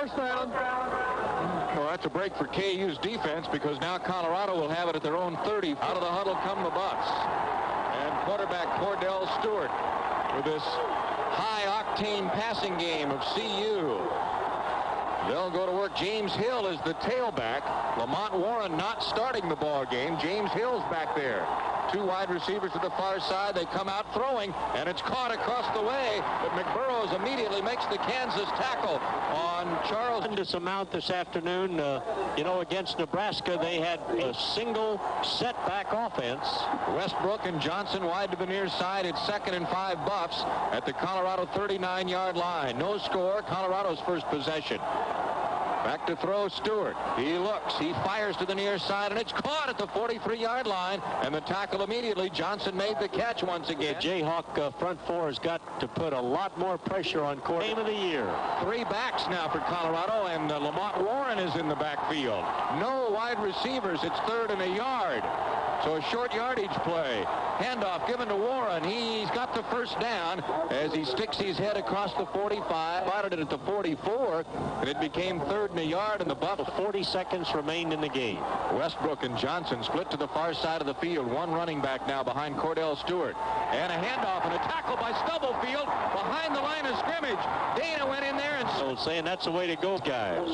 First down. Well, that's a break for KU's defense because now Colorado will have it at their own 30. Out of the huddle come the Buffs. And quarterback Kordell Stewart with this high-octane passing game of CU. They'll go to work. James Hill is the tailback. Lamont Warren not starting the ball game. James Hill's back there. Two wide receivers to the far side. They come out throwing, and it's caught across the way. But McBurrows immediately makes the Kansas tackle on Charles. Tremendous amount this afternoon. Against Nebraska, they had a single setback offense. Westbrook and Johnson wide to the near side. It's 2nd and 5 Buffs at the Colorado 39-yard line. No score. Colorado's first possession. Back to throw Stewart. He looks. He fires to the near side, and it's caught at the 43-yard line. And the tackle immediately. Johnson made the catch once again. The Jayhawk front four has got to put a lot more pressure on Kordell. Game of the year. 3 backs now for Colorado, and Lamont Warren is in the backfield. No wide receivers. It's 3rd and a yard. So a short yardage play. Handoff given to Warren. He's got the first down as he sticks his head across the 45. Spotted it at the 44, and it became 3rd and a yard, and the Buffs. 40 seconds remained in the game. Westbrook and Johnson split to the far side of the field. One running back now behind Kordell Stewart. And a handoff and a tackle by Stubblefield behind the line of scrimmage. Dana went in there and... So saying that's the way to go, guys.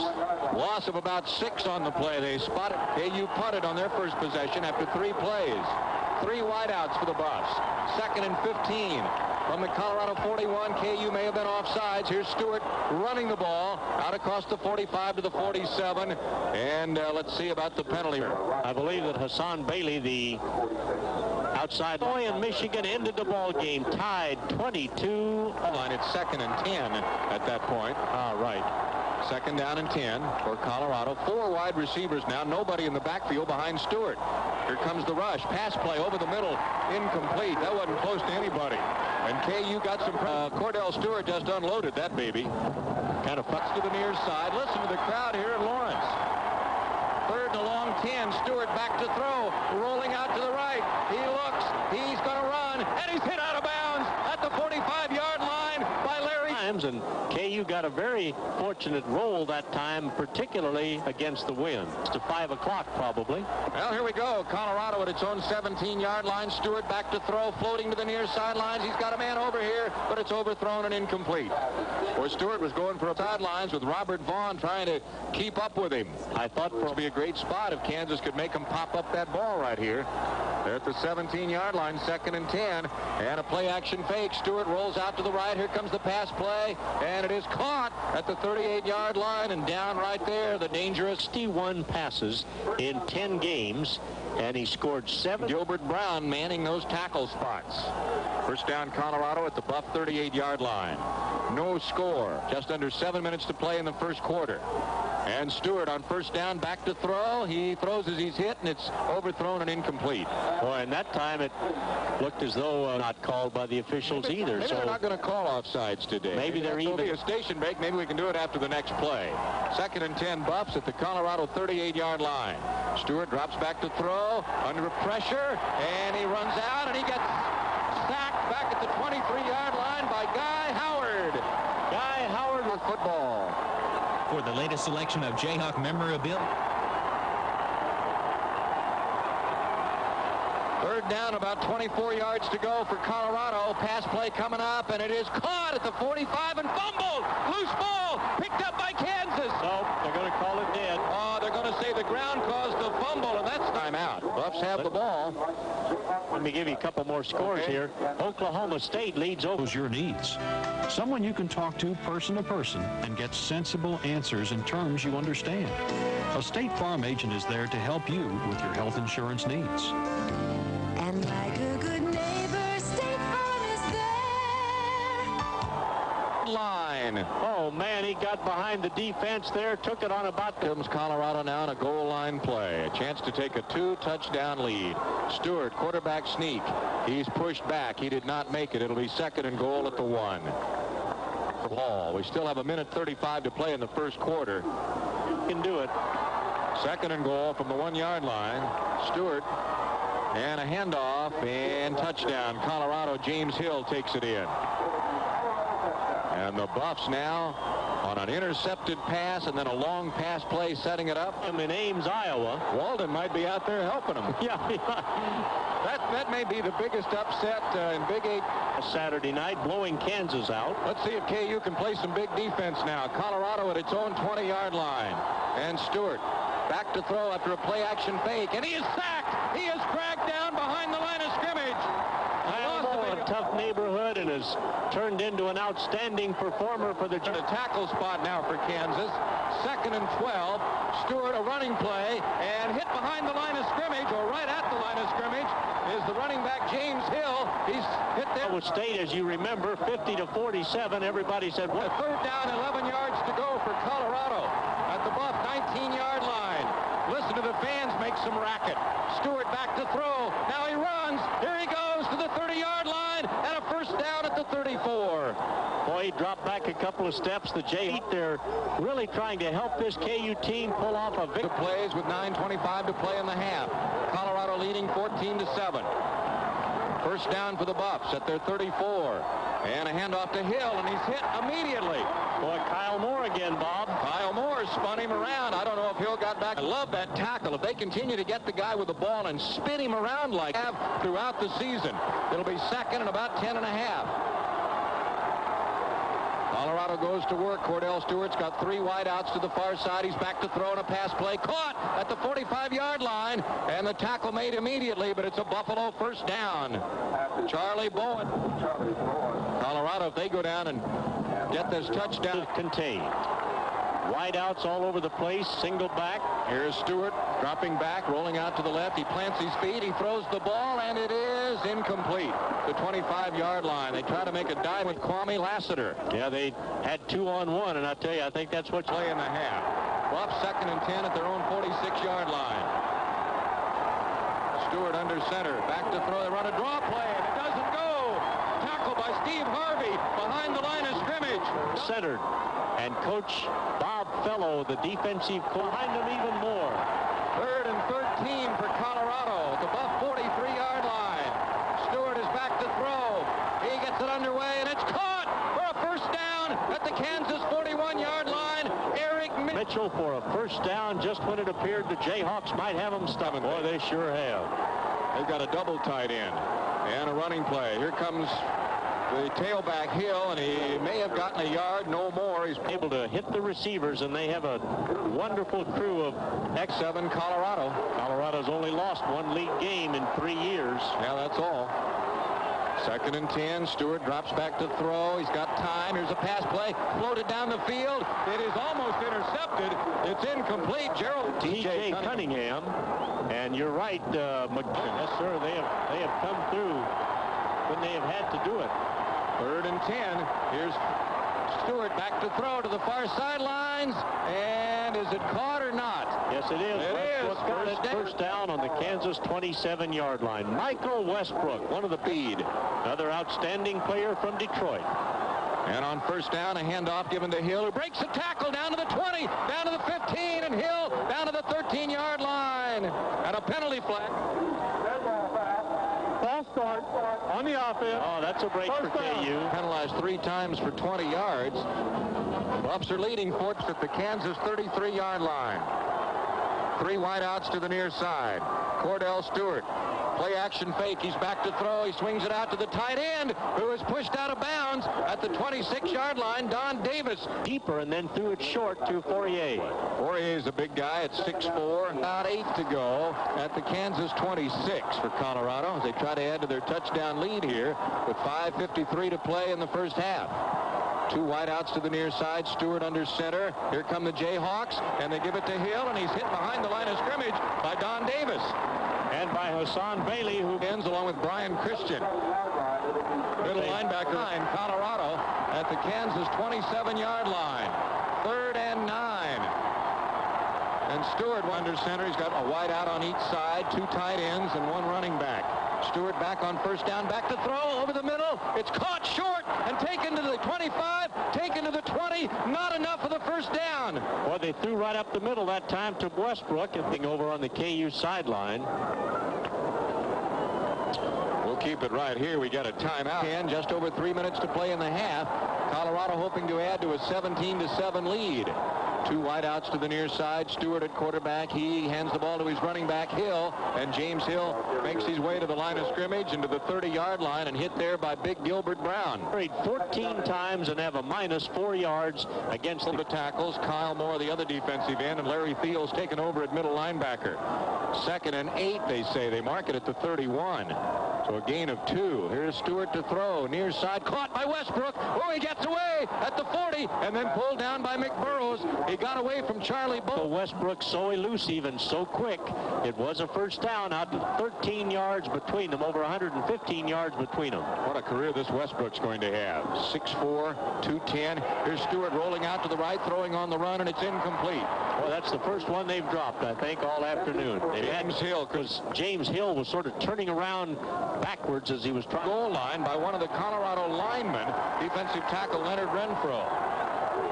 Loss of about 6 on the play. They spotted. KU punted on their first possession after 3 plays. 3 wideouts for the Buffs. 2nd and 15. From the Colorado 41, KU may have been offsides. Here's Stewart running the ball out across the 45 to the 47. And let's see about the penalty. I believe that Hassan Bailey, the outside boy in Michigan, ended the ball game tied 22. Line, it's 2nd and 10 at that point. All right. 2nd down and 10 for Colorado. 4 wide receivers now. Nobody in the backfield behind Stewart. Here comes the rush. Pass play over the middle. Incomplete. That wasn't close to anybody. And KU got some... Kordell Stewart just unloaded that baby. Kind of fucks to the near side. Listen to the crowd here at Lawrence. 3rd and a long 10. Stewart back to throw. Rolling out to the right. He looks. He's going to run. And he's hit out of bounds at the 45-yard line by Larry. And KU got a very fortunate roll that time, particularly against the wind. To 5 o'clock probably. Well, here we go. Colorado at its own 17-yard line. Stewart back to throw, floating to the near sidelines. He's got a man over here, but it's overthrown and incomplete. Boy, Stewart was going for sidelines with Robert Vaughn trying to keep up with him. I thought it would be a great spot if Kansas could make him pop up that ball right here. They're at the 17-yard line, 2nd and 10. And a play-action fake. Stewart rolls out to the right. Here comes the pass play. And it is caught at the 38-yard line and down right there. The dangerous 61 passes in 10 games. And he scored 7. Gilbert Brown manning those tackle spots. First down Colorado at the Buff 38-yard line. No score. Just under 7 minutes to play in the first quarter. And Stewart on first down back to throw. He throws as he's hit, and it's overthrown and incomplete. Boy, and that time it looked as though not called by the officials either. Maybe so they're not going to call offsides today. Maybe they're even. There'll be a station break. Maybe we can do it after the next play. 2nd and 10 Buffs at the Colorado 38-yard line. Stewart drops back to throw under pressure, and he runs out, and he gets sacked back at the 23-yard line by Guy Howard. Guy Howard with football. For the latest selection of Jayhawk memorabilia. 3rd down, about 24 yards to go for Colorado. Pass play coming up, and it is caught at the 45 and fumbled. Loose ball picked up by Kansas. So they're going to call it dead. They're going to say the ground caused the fumble, and that's time out. Buffs have the ball. Let me give you a couple more scores here. Oklahoma State leads over. Your needs. Someone you can talk to person and get sensible answers in terms you understand. A State Farm agent is there to help you with your health insurance needs. And like a good neighbor, State Farm is there. Line. Oh, man, he got behind the defense there, took it on about the... Comes Colorado now in a goal line play. A chance to take a 2-touchdown lead. Stewart, quarterback sneak. He's pushed back. He did not make it. It'll be 2nd and goal at the 1. Ball. We still have 1:35 to play in the first quarter. Can do it. 2nd and goal from the 1-yard line. Stewart. And a handoff and touchdown. Colorado. James Hill takes it in. And the Buffs now on an intercepted pass and then a long pass play setting it up. I'm in Ames, Iowa. Walden might be out there helping him. Yeah. That may be the biggest upset in Big 8. Saturday night, blowing Kansas out. Let's see if KU can play some big defense now. Colorado at its own 20-yard line. And Stewart back to throw after a play-action fake. And he is sacked. He is dragged down behind the line of scrimmage. A tough neighborhood and has turned into an outstanding performer for the tackle spot now for Kansas. 2nd and 12. Stewart, a running play, and hit behind the line of scrimmage, or right at the line of scrimmage, is the running back James Hill. He's hit there. Iowa State, as you remember, 50-47. Everybody said, what? 3rd down, 11 yards to go for Colorado at the Buff 19-yard line. Listen to the fans make some racket. Stewart back to throw. Now he runs. Here he goes to the 30-yard line and a 1st down at the 34. Boy, he dropped back a couple of steps. The Jayhawks, they're really trying to help this KU team pull off a victory. Plays with 9:25 to play in the half. Colorado leading 14-7. 1st down for the Buffs at their 34. And a handoff to Hill, and he's hit immediately. Boy, Kyle Moore again, Bob. Kyle Moore spun him around. I don't know if Hill got back. I love that tackle. If they continue to get the guy with the ball and spin him around like they have throughout the season, it'll be 2nd and about 10.5. Colorado goes to work. Kordell Stewart's got 3 wideouts to the far side. He's back to throw in a pass play. Caught at the 45-yard line. And the tackle made immediately, but it's a Buffalo 1st down. Charlie Bowen. Colorado, if they go down and get this touchdown. Contained. Wideouts all over the place. Single back. Here's Stewart dropping back, rolling out to the left. He plants his feet. He throws the ball, and it is incomplete. The 25-yard line. They try to make a dive with Kwame Lassiter. Yeah, they had 2-on-1, and I tell you, I think that's what play in the half. Buffs 2nd and 10 at their own 46-yard line. Stewart under center. Back to throw. They run a draw play, and it doesn't go. Tackled by Steve Harvey behind the line of scrimmage. Centered. And Coach Bob Fellow, the defensive coach, behind him even more. 3rd and 13 for Colorado at the Buff 43-yard line. Stewart is back to throw. He gets it underway, and it's caught for a 1st down at the Kansas 41-yard line. Eric Mitchell for a 1st down just when it appeared the Jayhawks might have them stomach. Boy, they sure have. They've got a double tight end and a running play. Here comes the tailback Hill, and he may have gotten a yard, no more. He's able to hit the receivers, and they have a wonderful crew of X7 Colorado. Colorado's only lost 1 league game in 3 years. Yeah, that's all. 2nd and 10. Stewart drops back to throw. He's got time. Here's a pass play. Floated down the field. It is almost intercepted. It's incomplete. Gerald T.J. Cunningham. And you're right, McCartney. Yes, sir. They have come through when they have had to do it. 3rd and 10. Here's Stewart back to throw to the far sidelines. And is it caught or not? Yes, it is. It is. First down on the Kansas 27-yard line. Michael Westbrook, one of the bead. Another outstanding player from Detroit. And on 1st down, a handoff given to Hill, who breaks a tackle down to the 20, down to the 15, and Hill down to the 13-yard line. And a penalty flag. Ball start on the offense. Oh, that's a break for KU. Penalized 3 times for 20 yards. Buffs are leading Forts at the Kansas 33-yard line. 3 wideouts to the near side. Kordell Stewart. Play action fake. He's back to throw. He swings it out to the tight end, who is pushed out of bounds at the 26-yard line. Don Davis. Deeper and then threw it short to Fourier. Fourier is a big guy at 6'4". About 8 to go at the Kansas 26 for Colorado as they try to add to their touchdown lead here with 5:53 to play in the 1st half. 2 wideouts to the near side. Stewart under center. Here come the Jayhawks, and they give it to Hill, and he's hit behind the line of scrimmage by Don Davis. And by Hassan Bailey, who ends along with Brian Christian. Middle linebacker in Colorado at the Kansas 27-yard line. 3rd and 9. And Stewart under center. He's got a wide out on each side, 2 tight ends, and 1 running back. Stewart back on 1st down, back to throw over the middle. It's caught short and taken to the 25, taken to the 20. Not enough for the 1st down. Well, they threw right up the middle that time to Westbrook, and thing over on the KU sideline. We'll keep it right here. We got a timeout. And just over 3 minutes to play in the half. Colorado hoping to add to a 17-7 lead. Two wideouts to the near side. Stewart at quarterback. He hands the ball to his running back, Hill. And James Hill makes his way to the line of scrimmage and to the 30-yard line and hit there by big Gilbert Brown. Carried 14 times and have a -4 yards against the tackles. Kyle Moore, the other defensive end, and Larry Thiel's taken over at middle linebacker. 2nd and 8, they say. They mark it at the 31. So a gain of 2. Here's Stewart to throw. Near side, caught by Westbrook. Oh, he gets away at the 40 and then pulled down by McBurrows. He got away from Charlie Bull. Westbrook so elusive and so quick. It was a first down out to 13 yards between them, over 115 yards between them. What a career this Westbrook's going to have. 6'4", 210. Here's Stewart rolling out to the right, throwing on the run, and it's incomplete. Well, that's the first one they've dropped, I think, all afternoon. James Hill, because James Hill was sort of turning around backwards as he was trying. Goal line by one of the Colorado linemen, defensive tackle Leonard Renfroe.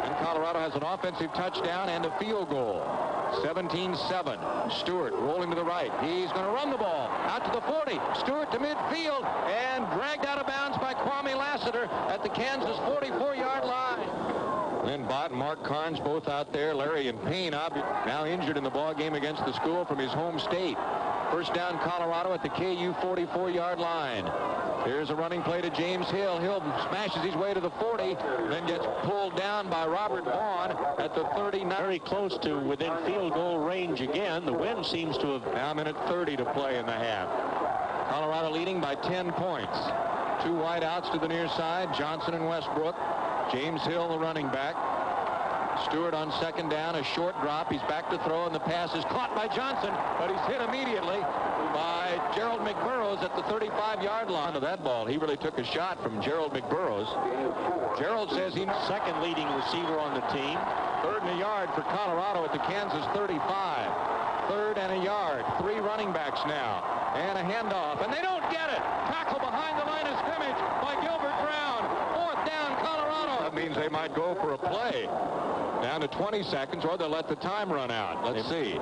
And Colorado has an offensive touchdown and a field goal. 17-7. Stewart rolling to the right. He's going to run the ball out to the 40. Stewart to midfield and dragged out of bounds by Kwame Lassiter at the Kansas 44-yard line. Lynn Bott and Mark Carnes both out there. Larry and Payne now injured in the ball game against the school from his home state. First down Colorado at the KU 44-yard line. Here's a running play to James Hill. Hill smashes his way to the 40, then gets pulled down by Robert Vaughn at the 39. Very close to within field goal range again. The wind seems to have... Now minute 30 to play in the half. Colorado leading by 10 points. Two wideouts to the near side, Johnson and Westbrook. James Hill, the running back. Stewart on 2nd down, a short drop. He's back to throw, and the pass is caught by Johnson, but he's hit immediately by Gerald McBurrows at the 35-yard line of that ball. He really took a shot from Gerald McBurrows. Gerald says he's second leading receiver on the team. 3rd and a yard for Colorado at the Kansas 35. 3rd and a yard. 3 running backs now. And a handoff, and they don't get it. Tackle behind the line of scrimmage by Gilbert Brown. 4th down, Colorado. That means they might go for a play. Down to 20 seconds, or they'll let the time run out. Let's see.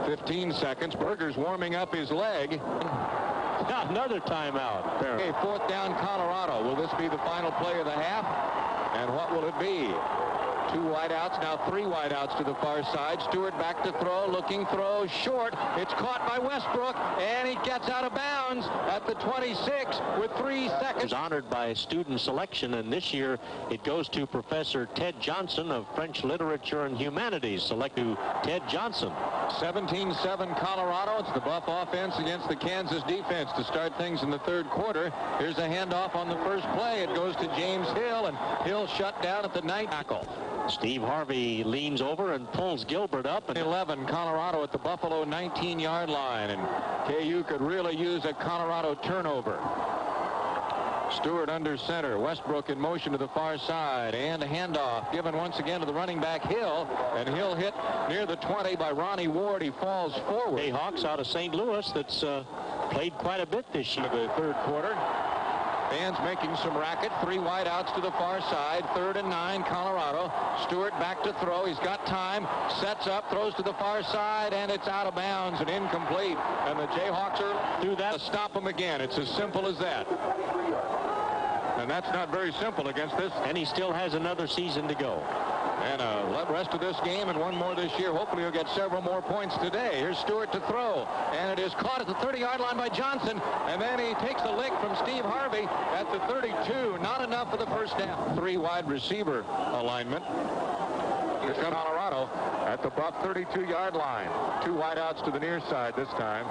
15 seconds. Berger's warming up his leg. Another timeout. Okay, 4th down, Colorado. Will this be the final play of the half? And what will it be? 2 wideouts, now 3 wideouts to the far side. Stewart back to throw, looking, throw, short. It's caught by Westbrook, and he gets out of bounds at the 26 with 3 seconds. Was honored by student selection, and this year it goes to Professor Ted Johnson of French Literature and Humanities. Select to Ted Johnson. 17-7 Colorado. It's the Buff offense against the Kansas defense to start things in the 3rd quarter. Here's a handoff on the first play. It goes to James Hill, and Hill shut down at the 9 tackle. Steve Harvey leans over and pulls Gilbert up. And 11 Colorado at the Buffalo 19-yard line, and KU could really use a Colorado turnover. Stewart under center. Westbrook in motion to the far side, and a handoff given once again to the running back Hill, and Hill hit near the 20 by Ronnie Ward. He falls forward. Jayhawks out of St. Louis that's played quite a bit this year. The 3rd quarter. Fans making some racket. 3 wideouts to the far side. 3rd and 9 Colorado. Stewart back to throw. He's got time. Sets up. Throws to the far side. And it's out of bounds and incomplete. And the Jayhawks are through that to stop them again. It's as simple as that. And that's not very simple against this. And he still has another season to go. And the rest of this game and one more this year. Hopefully he'll get several more points today. Here's Stewart to throw. And it is caught at the 30-yard line by Johnson. And then he takes the lick from Steve Harvey at the 32. Not enough for the first down. 3 wide receiver alignment. Here's Colorado at the Buff 32-yard line. 2 wideouts to the near side this time.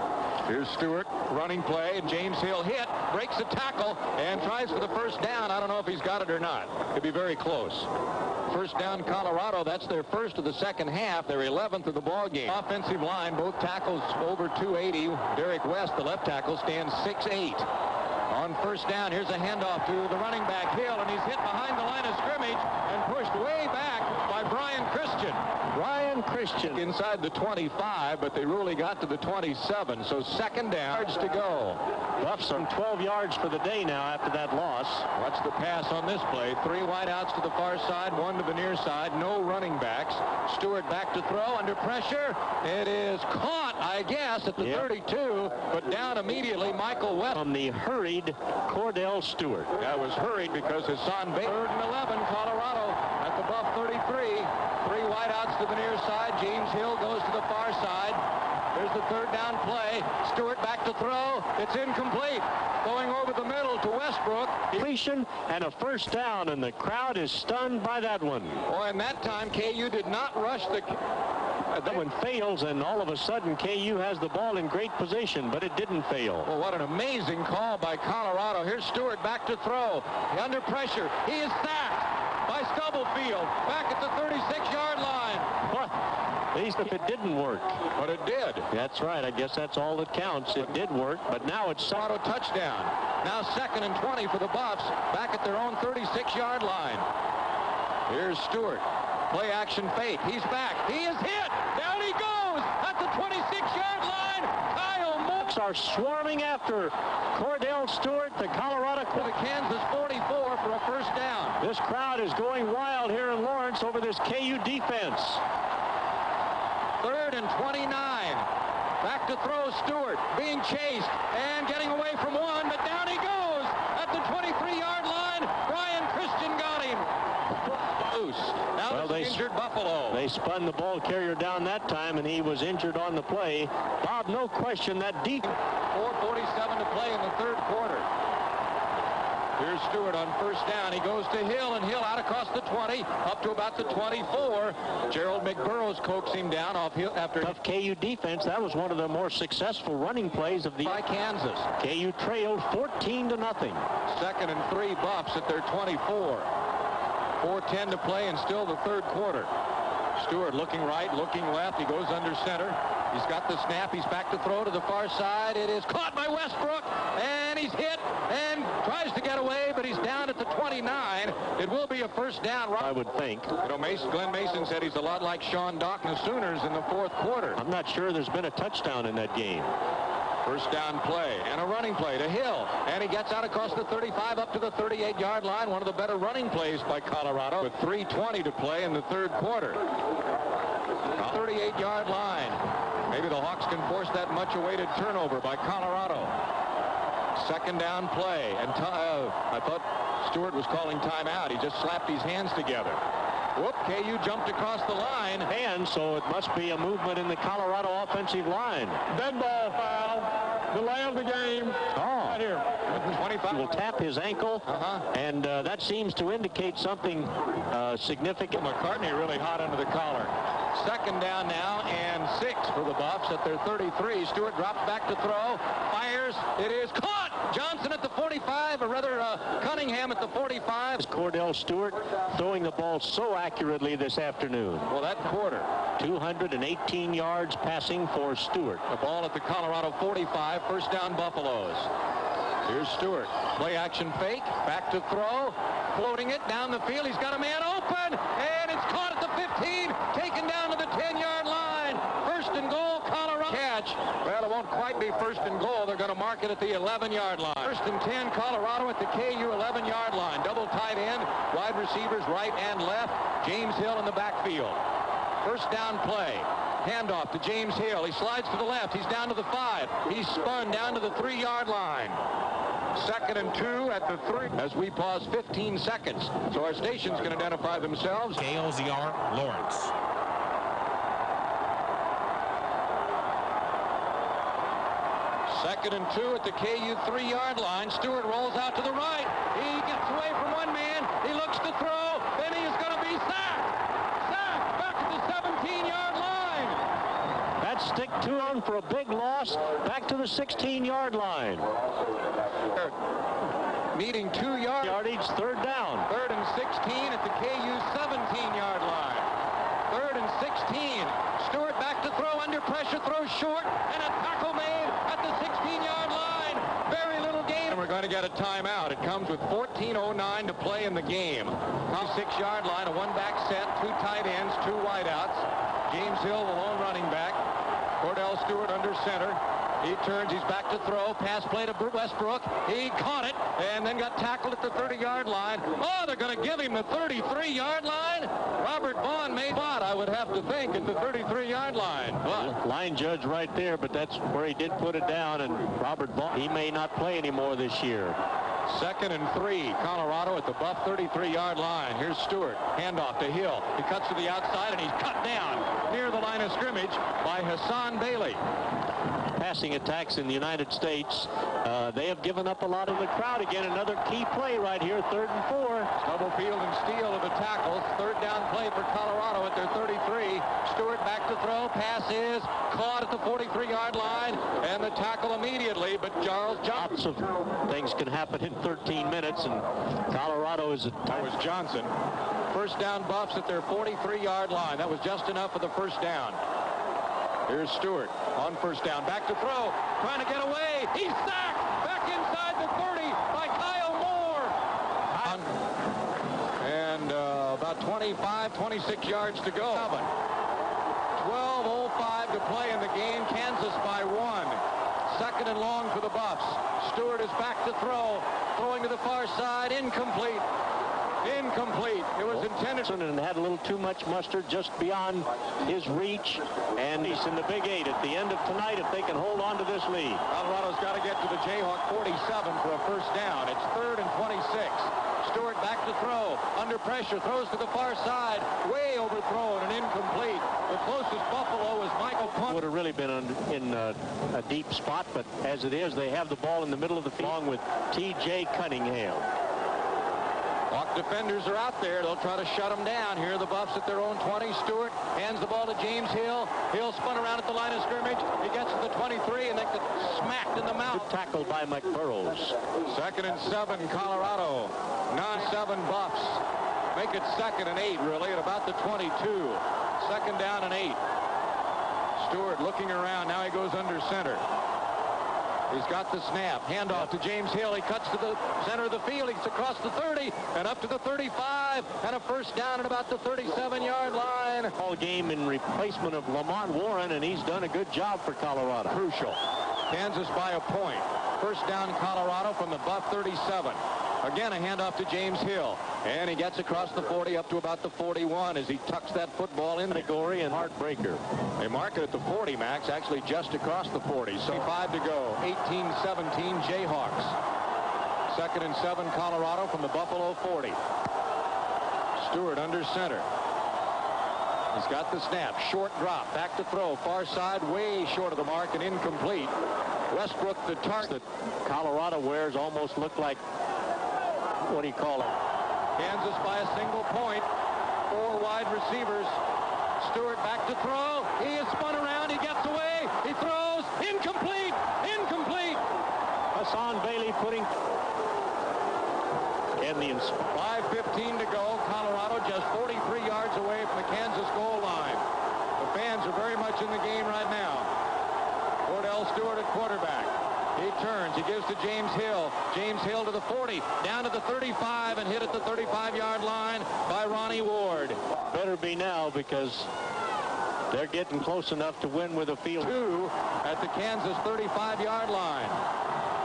Here's Stewart, running play, and James Hill hit, breaks the tackle, and tries for the first down. I don't know if he's got it or not. Could be very close. First down, Colorado. That's their first of the second half. Their 11th of the ball game. Offensive line, both tackles over 280. Derek West, the left tackle, stands 6'8". On first down, here's a handoff to the running back Hill, and he's hit behind the line of scrimmage and pushed way back by Brian Christian. Brian Christian inside the 25, but they really got to the 27, so 2nd down. Yards to go. Buffs on 12 yards for the day now after that loss. Watch the pass on this play. 3 wideouts to the far side, 1 to the near side. No running backs. Stewart back to throw under pressure. It is caught, I guess, at the 32, but down immediately. Michael West. From the hurried Kordell Stewart. That was hurried because his son, 3rd and 11, Colorado at the Buff 33. 3 wideouts to the near side. James Hill goes to the far side. There's the 3rd down play. Stewart back to throw. It's incomplete. Going over the middle to Westbrook. Completion and a first down, and the crowd is stunned by that one. Oh, and that time KU did not rush the... That one fails, and all of a sudden KU has the ball in great position, but it didn't fail. Well, what an amazing call by Colorado. Here's Stewart back to throw. Under pressure. He is sacked by Stubblefield back at the 36-yard line. What? At least if it didn't work. But it did. That's right. I guess that's all that counts. It did work, but now it's Colorado touchdown. Now 2nd and 20 for the Buffs back at their own 36-yard line. Here's Stewart. Play action fake. He's back. He is hit. Down he goes at the 26-yard line. Kyle Moore are swarming after Kordell Stewart, the Colorado to the Kansas 44 for a first down. This crowd is going wild here in Lawrence over this KU defense. 3rd and 29. Back to throw Stewart, being chased and getting away from one, but down he goes at the 23-yard line. Brian Christian got him. Loose. Now the injured Buffalo. They spun the ball carrier down that time, and he was injured on the play. Bob, no question that deep. 4:47 to play in the 3rd quarter. Here's Stewart on first down. He goes to Hill, and Hill out across the 20, up to about the 24. Gerald McBurrows coaxed him down off Hill after tough KU defense. That was one of the more successful running plays of the by Kansas. KU trailed 14-0. 2nd and 3 Buffs at their 24. 4:10 to play and still the 3rd quarter. Stewart looking right, looking left. He goes under center. He's got the snap. He's back to throw to the far side. It is caught by Westbrook, and he's hit and tries to get away, but he's down at the 29. It will be a first down. I would think. You know, Glenn Mason said he's a lot like Sean Dock and the Sooners in the 4th quarter. I'm not sure there's been a touchdown in that game. First down play and a running play to Hill, and he gets out across the 35 up to the 38-yard line. One of the better running plays by Colorado with 3:20 to play in the 3rd quarter. 38-yard line. Maybe the Hawks can force that much-awaited turnover by Colorado. 2nd down play, and I thought Stewart was calling timeout. He just slapped his hands together. Whoop, KU jumped across the line. And so it must be a movement in the Colorado offensive line. Dead ball foul. Delay of the game. Oh. Right here. 25. Will tap his ankle, and that seems to indicate something significant. McCartney really hot under the collar. 2nd down now and 6 for the Buffs at their 33. Stewart drops back to throw. Fires. It is caught. Johnson at the 45, or rather Cunningham at the 45. Kordell Stewart throwing the ball so accurately this afternoon. Well, that quarter. 218 yards passing for Stewart. The ball at the Colorado 45. First down Buffaloes. Here's Stewart. Play action fake. Back to throw. Floating it down the field. He's got a man open. And it's caught at the 15. Taken down to the 10-yard line. First and goal, Colorado. Catch. Well, it won't quite be first and goal. They're going to mark it at the 11-yard line. First and 10, Colorado at the KU 11-yard line. Double tight end. Wide receivers right and left. James Hill in the backfield. First down play. Handoff to James Hill. He slides to the left. He's down to the 5. He's spun down to the 3-yard line. 2nd and 2 at the 3 as we pause 15 seconds. So our stations can identify themselves. KLZR Lawrence. Second and 2 at the KU 3-yard line. Stewart rolls out to the right. He gets away from one man. He looks to throw. Then he is going to be sacked. Sacked back at the 17-yard line. That's stick 2 on for a big loss. Back to the 16-yard line. Needing 2 yardage. 3rd down. 3rd and 16 at the KU 17-yard line. 3rd and 16. Stewart back to throw under pressure. Throws short. And a tackle made at the 16-yard line. Very little gain. And we're going to get a timeout. It comes with 14:09 to play in the game. 6-yard line. A one-back set. 2 tight ends. 2 wideouts. James Hill, the lone running back. Kordell Stewart under center. He turns, he's back to throw. Pass play to Westbrook. He caught it and then got tackled at the 30-yard line. Oh, they're going to give him the 33-yard line. Robert Vaughn made spot, I would have to think, at the 33-yard line. But line judge right there, but that's where he did put it down, and Robert Vaughn, he may not play anymore this year. 2nd and 3, Colorado at the Buff 33-yard line. Here's Stewart, handoff to Hill. He cuts to the outside, and he's cut down near the line of scrimmage by Hassan Bailey. Passing attacks in the United States, they have given up a lot in the crowd again. Another key play right here, 3rd and 4. Stubblefield and Steele of the tackles. 3rd down play for Colorado at their 33. Stewart back to throw. Pass is caught at the 43-yard line, and the tackle immediately, but Charles Johnson. Lots of things can happen in 13 minutes, and Colorado is That was Johnson. 1st down Buffs at their 43-yard line. That was just enough for the 1st down. Here's Stewart on 1st down. Back to throw. Trying to get away. He's sacked. Back inside the 30 by Kyle Moore. And about 25, 26 yards to go. 12:05 to play in the game. Kansas by 1. 2nd and long for the Buffs. Stewart is back to throw. Throwing to the far side. Incomplete. Incomplete. It was intended. And had a little too much mustard just beyond his reach. And he's in the Big 8 at the end of tonight if they can hold on to this lead. Colorado's got to get to the Jayhawk 47 for a 1st down. It's 3rd and 26. Stewart back to throw. Under pressure. Throws to the far side. Way overthrown and incomplete. The closest Buffalo is Michael Punt. Would have really been in a deep spot, but as it is, they have the ball in the middle of the field along with T.J. Cunningham. Hawk defenders are out there. They'll try to shut them down. Here are the Buffs at their own 20. Stewart hands the ball to James Hill. Hill spun around at the line of scrimmage. He gets to the 23 and then gets smacked in the mouth. Good tackle by McBurrows. 2nd and 7, Colorado. 9-7 Buffs. Make it 2nd and 8, really, at about the 22. 2nd down and 8. Stewart looking around. Now he goes under center. He's got the snap. Handoff to James Hill. He cuts to the center of the field. He's across the 30 and up to the 35. And a 1st down at about the 37-yard line. All game in replacement of Lamont Warren, and he's done a good job for Colorado. Crucial. Kansas by a point. 1st down Colorado from the Buff 37. Again, a handoff to James Hill. And he gets across the 40 up to about the 41 as he tucks that football in. Category and heartbreaker. They mark it at the 40, Max, actually just across the 40. So 5 to go. 18-17 Jayhawks. 2nd and 7 Colorado from the Buffalo 40. Stewart under center. He's got the snap. Short drop. Back to throw. Far side, way short of the mark and incomplete. Westbrook, the target. That Colorado wears almost look like, what do you call it? Kansas by a single point. 4 wide receivers. Stewart back to throw. He is spun around. He gets away. He throws. Incomplete. Incomplete. Hassan Bailey putting in the 5:15 to go. Colorado just 43 yards away from the Kansas goal line. The fans are very much in the game right now. Kordell Stewart at quarterback. He turns. He gives to James Hill. James Hill to the 40. Down to the 35 and hit at the 35-yard line by Ronnie Ward. better be now because they're getting close enough to win with a field. 2 at the Kansas 35-yard line.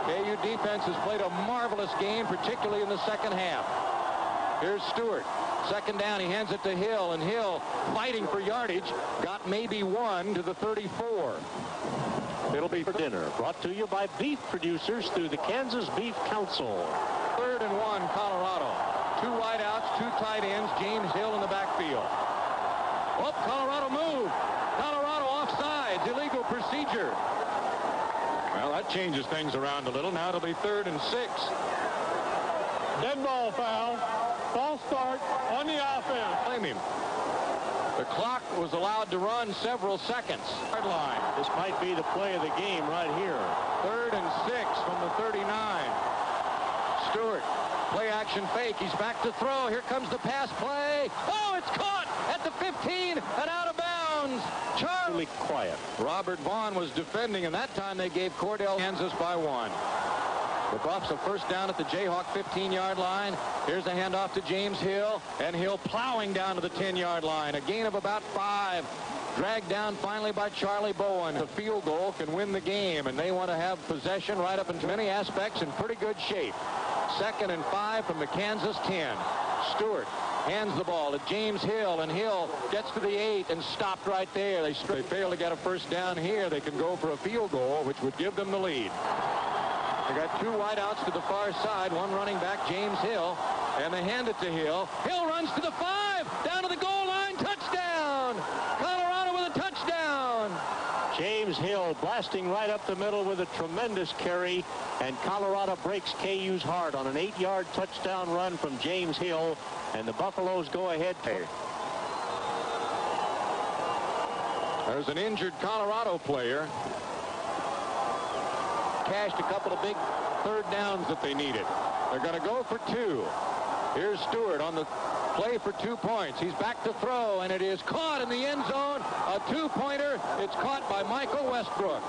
KU defense has played a marvelous game, particularly in the second half. Here's Stewart. Second down, he hands it to Hill, and Hill, fighting for yardage, got maybe 1 to the 34. It'll be for dinner. Brought to you by beef producers through the Kansas Beef Council. 3rd and 1, Colorado. 2 wideouts, 2 tight ends, James Hill in the backfield. Oh, Colorado moved. Colorado offsides, illegal procedure. Well, that changes things around a little. Now it'll be 3rd and 6. Dead ball foul. False start on the offense. Blame him. The clock was allowed to run several seconds. Hard line. This might be the play of the game right here. 3rd and 6 from the 39. Stewart, play action fake. He's back to throw. Here comes the pass play. Oh, it's caught at the 15 and out of bounds. Really quiet. Robert Vaughn was defending, and that time they gave Kordell Kansas by 1. The Buffs a first down at the Jayhawk 15-yard line. Here's a handoff to James Hill, and Hill plowing down to the 10-yard line. A gain of about 5. Dragged down finally by Charlie Bowen. The field goal can win the game, and they want to have possession right up into many aspects in pretty good shape. 2nd and 5 from the Kansas 10. Stewart hands the ball to James Hill, and Hill gets to the 8 and stopped right there. They fail to get a first down here. They can go for a field goal, which would give them the lead. They got 2 wideouts to the far side, one running back, James Hill, and they hand it to Hill. Hill runs to the 5, down to the goal line, touchdown! Colorado with a touchdown! James Hill blasting right up the middle with a tremendous carry, and Colorado breaks KU's heart on an 8-yard touchdown run from James Hill, and the Buffaloes go ahead. There's an injured Colorado player. Cashed a couple of big third downs that they needed. They're going to go for 2. Here's Stewart on the play for 2 points. He's back to throw, and it is caught in the end zone. A 2-pointer. It's caught by Michael Westbrook.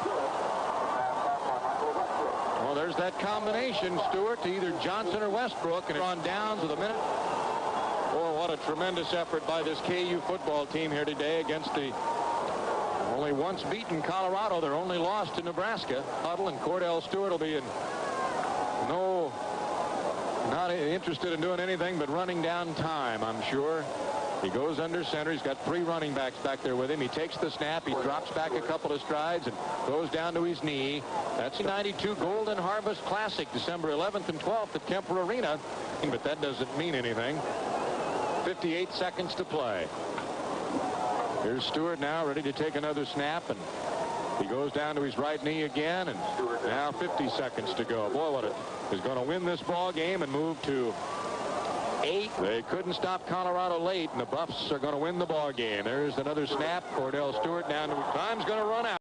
Well, there's that combination, Stewart, to either Johnson or Westbrook, and it's on downs with a minute. Oh, what a tremendous effort by this KU football team here today against the only once beaten Colorado. Their only loss to Nebraska. Huddle, and Kordell Stewart will be not interested in doing anything but running down time, I'm sure. He goes under center. He's got 3 running backs back there with him. He takes the snap. He drops back a couple of strides and goes down to his knee. That's the 92 Golden Harvest Classic, December 11th and 12th at Kemper Arena. But that doesn't mean anything. 58 seconds to play. Here's Stewart now ready to take another snap, and he goes down to his right knee again, and now 50 seconds to go. Boy, what is going to win this ball game and move to 8. They couldn't stop Colorado late, and the Buffs are going to win the ball game. There's another snap. Kordell Stewart down to time's going to run out.